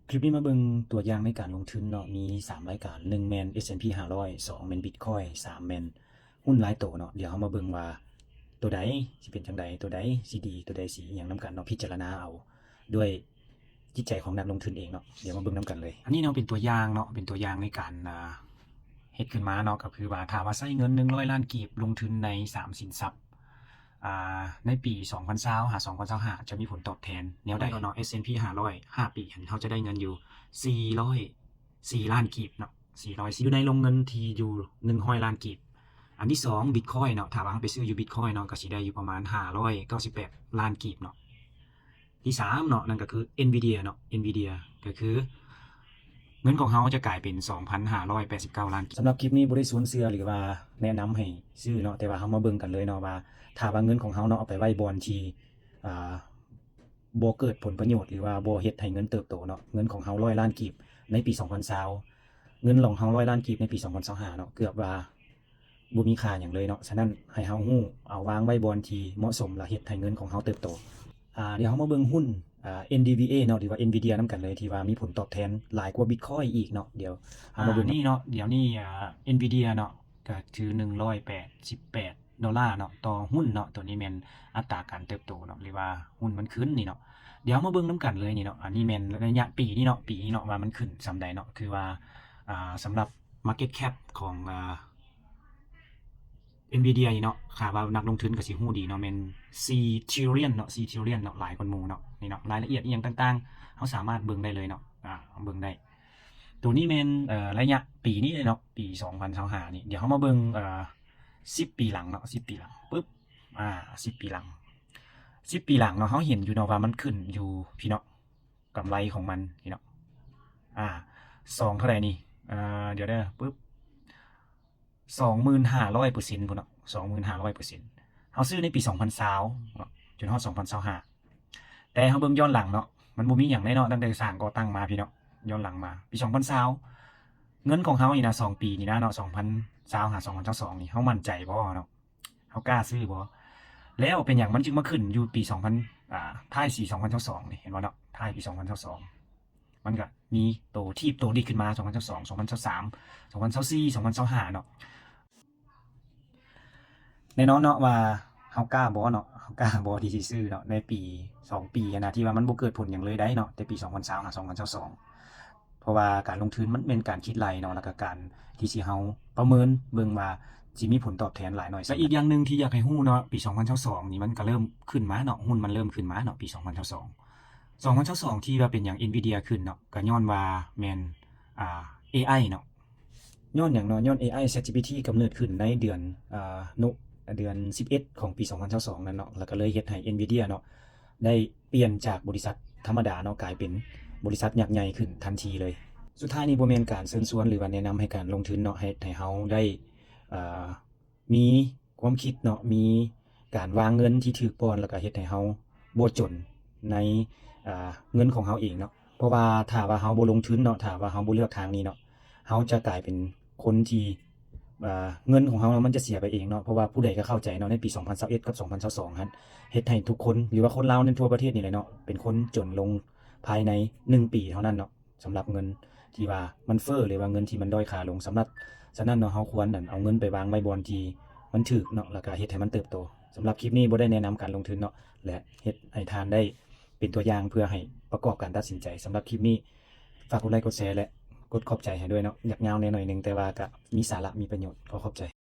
คลิปนี้มาเบิ่งตัวอย่างในการลงทุนเนาะมี3รายการ1แม่น S&P 500 2แม่น Bitcoin 3แม่นหุ้นหลายตัวเนาะเดี๋ยวเฮามาเบิ่งว่าตัวใดสิเป็นจังใดตัวใดสิดีตัวใดสิอิหยังนำกันเนาะพิจารณาเอาด้วยจิตใจของนักลงทุนเองเนาะเดี๋ยวมาเบิ่งนำกันเลยอันนี้เนาะเป็นตัวอย่างเนาะเป็นตัวอย่างในการเฮ็ดขึ้นมาเนาะก็คือว่าถ้าว่าใช้เงิน100ล้านกีบลงทุนใน3สินทรัพย์ในปี2020หา2025จะมีผลตอบแทนแนวใดเนาะ S&P 500 5ปีเขาจะได้เงินอยู่404ล้านกีบเนาะ400อยู่ในลงเงินที่อยู่100ล้านกีบอันที่2 Bitcoin เนาะถ้าว่าเราไปซื้ออยู่ Bitcoin เนาะก็สิได้อยู่ประมาณ598ล้านกีบเนาะที่3เนาะนั่นก็คือ Nvidia เนาะ Nvidia ก็คือเงินของเขาจะกลายเป็น 2,589 ล้านกีบสำหรับคลิปนี้บ่ได้สวนเสือหรือว่าแนะนำให้ซื้อเนาะแต่ว่าเฮามาเบิ่งกันเลยเนาะว่าถ้าว่าเงินของเฮาเนาะเอาไปไว้บอนที่บ่เกิดผลประโยชน์หรือว่าบ่เฮ็ดให้เงินเติบโตเนาะเงินของเฮา100ล้านกีบในปี2020เงินของเฮา100ล้านกีบในปี2025เนาะเกือบว่าบ่มีค่าหยังเลยเนาะฉะนั้นให้เฮาฮู้เอาวางไว้บอนที่เหมาะสมแล้วเฮ็ดให้เงินของเฮาเติบโตเดี๋ยวเฮามาเบิ่งหุ้นNDVA เนาะหรือว่า Nvidia นำกันเลยที่ว่ามีผลตอบแทนหลายกว่า Bitcoin อีกเนาะเดี๋ยวเอามาเบิ่งนี่เนาะเดี๋ยวนี้Nvidia เนาะก็ถือ$188เนาะต่อหุ้นเนาะตัวนี้แม่นอัตราการเติบโตเนาะหรือว่าหุ้นมันขึ้นนี่เนาะเดี๋ยวมาเบิ่งนำกันเลยนี่เนาะอันนี้แม่นระยะปีนี้เนาะว่ามันขึ้นส่ำใดเนาะคือว่าสำหรับ Market Cap ของNvidia นี่เนาะค่ะว่านักลงทุนก็สิฮู้ดีเนาะแม่น4 trillion เนาะ4 trillion เนาะหลายกว่าหมู่เนาะนี่เนาะรายละเอียดอีหยังต่างๆเฮาสามารถเบิ่งได้เลยเนาะเบิ่งได้ตัวนี้แม่นระยะปีนี้เลยเนาะปี2025นี่เดี๋ยวเฮามาเบิ่ง10ปีหลังเนาะ10ปีหลังปึ๊บ10ปีหลัง10ปีหลังเนาะเฮาเห็นอยู่เนาะว่ามันขึ้นอยู่พี่เนาะกำไรของมันพี่เนาะ2เท่าใดนี่เดี๋ยวเด้อปึ๊บ25,000%พุ่นเนาะ25,000%เฮาซื้อในปี2020เนาะจนฮอด2025แต่เฮาเบิ่งย้อนหลังเนาะมันบ่มีหยังเลยเนาะตั้งแต่สร้างก่อตั้งมาพี่เนาะย้อนหลังมาปี2020เงินของเฮานี่นะ2ปีนี่นะเนาะ2020หา2022นี่เฮามั่นใจบ่เนาะเฮากล้าซื้อบ่แล้วเป็นหยังมันจึงมาขึ้นอยู่ปี2000ท้ายปี2022นี่เห็นบ่เนาะท้ายปี2022มันก็มีโตถีบโตดีขึ้นมา2022 2023 2024 2025เนาะแน่นอนเนาะว่าเฮากล้าบ่เนาะเฮากล้าบ่ที่สิซื้อเนาะในปี2ปีนะที่ว่ามันบ่เกิดผลหยังเลยได้เนาะแต่ปี2020หา2022เพราะว่าการลงทุนมันเป็นการคิดไล่เนาะแล้วก็การที่สิเฮาประเมินเบิ่งว่าสิมีผลตอบแทนหลายน้อยและอีกอย่างนึงที่อยากให้ฮู้เนาะปี2022นี่มันก็เริ่มขึ้นมาเนาะหุ้นมันเริ่มขึ้นมาเนาะปี2022ที่ว่าเป็นหยัง Nvidia ขึ้นเนาะก็ย้อนว่าแม่นAI เนาะย้อนหยังเนาะย้อน AI ChatGPT กำเนิดขึ้นในเดือนเดือน11ของปี2022นั่นเนาะแล้วก็เลยเฮ็ดให้ Nvidia เนาะได้เปลี่ยนจากบริษัทธรรมดาเนาะกลายเป็นบริษัทยักษ์ใหญ่ขึ้นทันทีเลยสุดท้ายนี้บ่แม่นการเชิญชวนหรือว่าแนะนำให้การลงทุนเนาะให้เฮาได้มีความคิดเนาะมีการวางเงินที่ถูกต้องแล้วก็เฮ็ดให้เฮาบ่จนในเงินของเฮาเองเนาะเพราะว่าถ้าว่าเฮาบ่ลงทุนเนาะถ้าว่าเฮาบ่เลือกทางนี้เนาะเฮาจะกลายเป็นคนที่เงินของเฮามันจะเสียไปเองเนาะเพราะว่าผู้ใดก็เข้าใจเนาะในปี2021กับ2022หั่นเฮ็ดให้ทุกคนหรือว่าคนลาวในทั่วประเทศนี่แหละเนาะเป็นคนจนลงภายใน1ปีเท่านั้นเนาะสำหรับเงินที่ว่ามันเฟ้อหรือว่าเงินที่มันด้อยค่าลงฉะนั้นเนาะเฮาควรเอาเงินไปวางไว้บอนที่มันถูกเนาะแล้วก็เฮ็ดให้มันเติบโตสำหรับคลิปนี้บ่ได้แนะนำการลงทุนเนาะและเฮ็ดให้ท่านได้เป็นตัวอย่างเพื่อให้ประกอบการตัดสินใจสำหรับคลิปนี้ฝากกดไลค์กดแชร์และกดขอบใจให้ด้วยเนาะอยากยาวแน่หน่อยนึงแต่ว่าก็มีสาระมีประโยชน์ขอขอบใจ